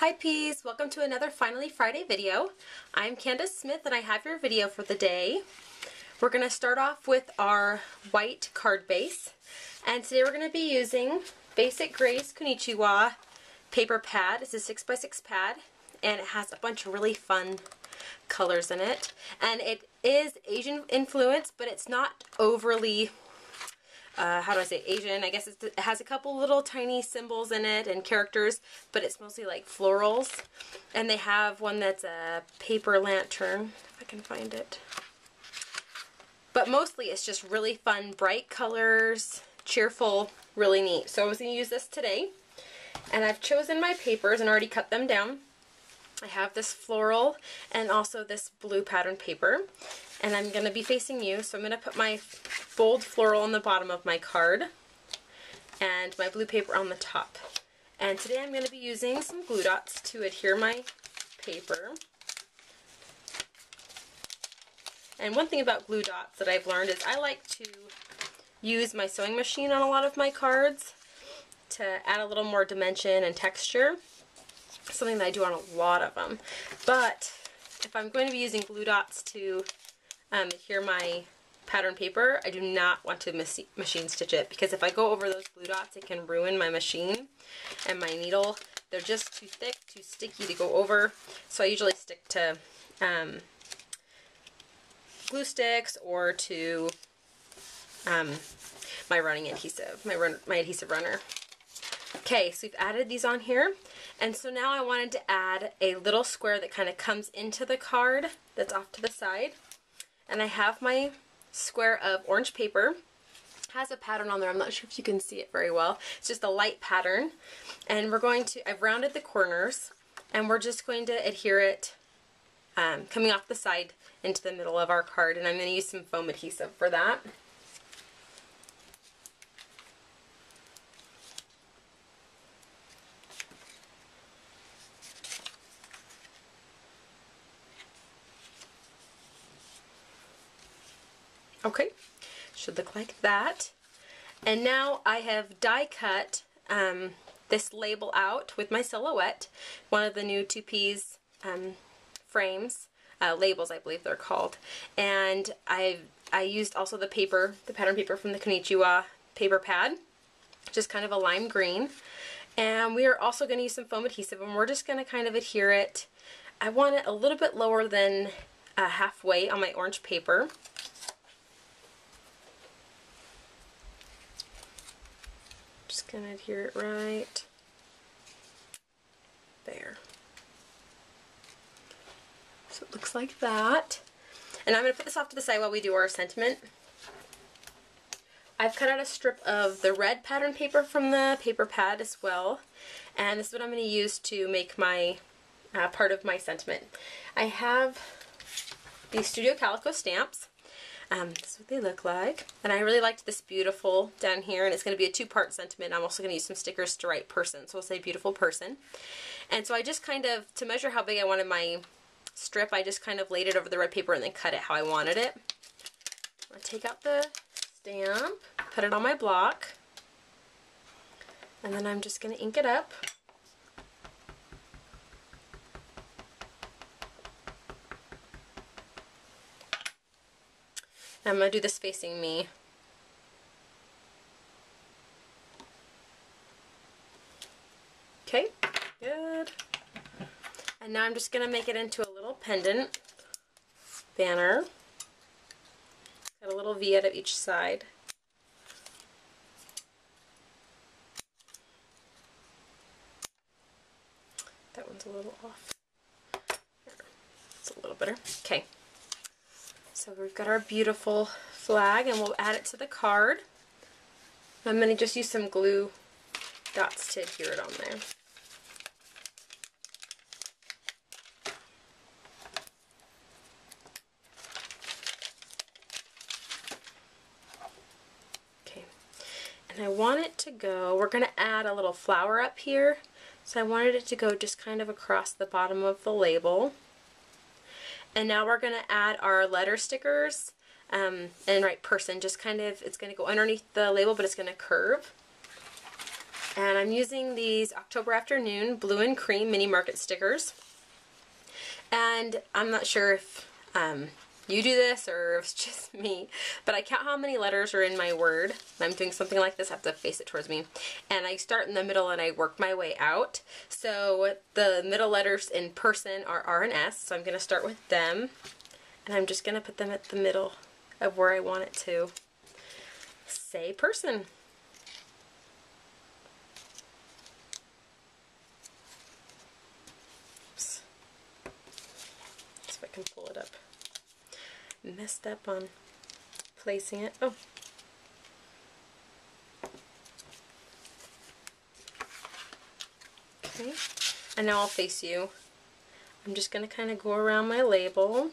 Hi Peas, welcome to another Finally Friday video. I'm Candace Smith and I have your video for the day. We're going to start off with our white card base, and today we're going to be using Basic Grace Konichiwa paper pad. It's a 6x6 pad and it has a bunch of really fun colors in it, and it is Asian influenced, but it's not overly how do I say, Asian. I guess it has a couple little tiny symbols in it and characters, but it's mostly like florals. And they have one that's a paper lantern, if I can find it. But mostly it's just really fun, bright colors, cheerful, really neat. So I was going to use this today. And I've chosen my papers and already cut them down. I have this floral and also this blue pattern paper. And I'm going to be facing you, so I'm going to put my bold floral on the bottom of my card and my blue paper on the top. And today I'm going to be using some glue dots to adhere my paper. And one thing about glue dots that I've learned is I like to use my sewing machine on a lot of my cards to add a little more dimension and texture. Something that I do on a lot of them. But if I'm going to be using glue dots to adhere my pattern paper, I do not want to machine stitch it, because if I go over those glue dots it can ruin my machine and my needle. They're just too thick, too sticky to go over, so I usually stick to glue sticks or to my running adhesive, my adhesive runner. Okay, so we've added these on here, and so now I wanted to add a little square that kind of comes into the card that's off to the side. And I have my square of orange paper. It has a pattern on there. I'm not sure if you can see it very well. It's just a light pattern. And we're going to, I've rounded the corners, and we're just going to adhere it coming off the side into the middle of our card. And I'm going to use some foam adhesive for that. Okay, should look like that. And now I have die cut this label out with my silhouette, one of the new 2Ps frames, labels I believe they're called. And I used also the paper, the pattern paper from the Konichiwa paper pad, just kind of a lime green. And we are also going to use some foam adhesive, and we're just going to kind of adhere it. I want it a little bit lower than halfway on my orange paper. Just going to adhere it right there. So it looks like that. And I'm going to put this off to the side while we do our sentiment. I've cut out a strip of the red pattern paper from the paper pad as well. And this is what I'm going to use to make my part of my sentiment. I have these Studio Calico stamps. This is what they look like. And I really liked this beautiful down here, and it's going to be a two-part sentiment. I'm also going to use some stickers to write person, so we'll say beautiful person. And so I just kind of, to measure how big I wanted my strip, I just kind of laid it over the red paper and then cut it how I wanted it. I'm going to take out the stamp, put it on my block, and then I'm just going to ink it up. I'm going to do this facing me. Okay, good. And now I'm just going to make it into a little pendant banner. Got a little V out of each side. That one's a little off. It's a little better. Okay. So we've got our beautiful flag, and we'll add it to the card. I'm going to just use some glue dots to adhere it on there. Okay, and I want it to go, we're going to add a little flower up here, so I wanted it to go just kind of across the bottom of the label. And now we're going to add our letter stickers and write person. Just kind of, it's going to go underneath the label, but it's going to curve. And I'm using these October Afternoon Blue and Cream Mini Market stickers. And I'm not sure if you do this or if it's just me, but I count how many letters are in my word. When I'm doing something like this, I have to face it towards me. And I start in the middle and I work my way out. So the middle letters in person are R and S, so I'm going to start with them. And I'm just going to put them at the middle of where I want it to say person. Oops. See if I can pull it up. Messed up on placing it. Oh. Okay. And now I'll face you. I'm just going to kind of go around my label.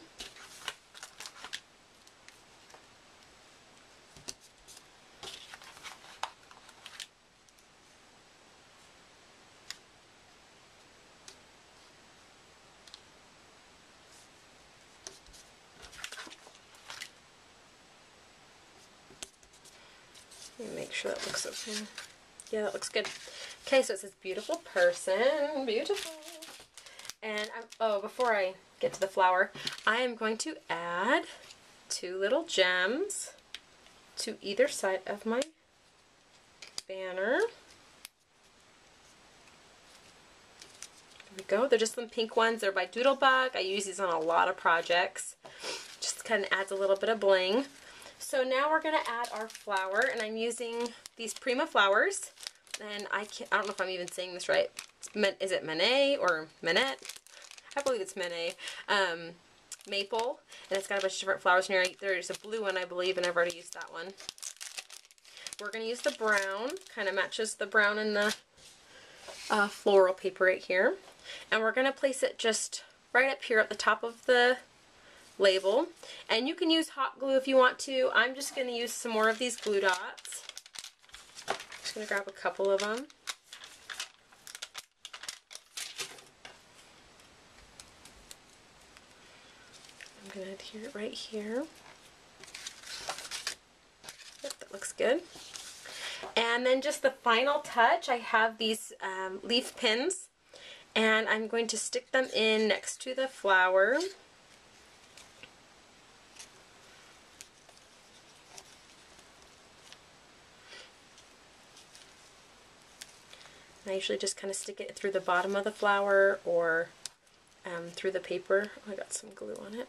Let me make sure that looks okay. Yeah, that looks good. Okay, so it says beautiful person. Beautiful. And before I get to the flower, I am going to add 2 little gems to either side of my banner. There we go. They're just some pink ones. They're by Doodlebug. I use these on a lot of projects. Just kind of adds a little bit of bling. So now we're going to add our flower, and I'm using these Prima flowers, and I don't know if I'm even saying this right. Is it Manet or Manette? I believe it's Manet. Maple, and it's got a bunch of different flowers in here. There's a blue one, I believe, and I've already used that one. We're going to use the brown, kind of matches the brown in the floral paper right here. And we're going to place it just right up here at the top of the label, and you can use hot glue if you want to. I'm just going to use some more of these glue dots. I'm just going to grab a couple of them. I'm going to adhere it right here. Yep, that looks good. And then just the final touch, I have these leaf pins, and I'm going to stick them in next to the flower. I usually just kind of stick it through the bottom of the flower or through the paper. Oh, I got some glue on it.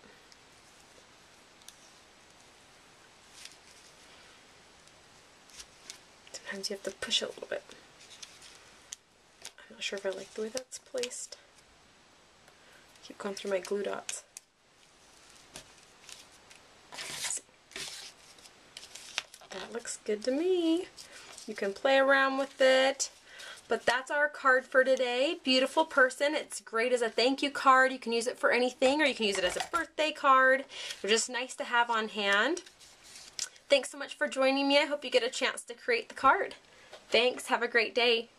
Sometimes you have to push it a little bit. I'm not sure if I like the way that's placed. I keep going through my glue dots. That looks good to me. You can play around with it. But that's our card for today. Beautiful person. It's great as a thank you card. You can use it for anything, or you can use it as a birthday card. They're just nice to have on hand. Thanks so much for joining me. I hope you get a chance to create the card. Thanks. Have a great day.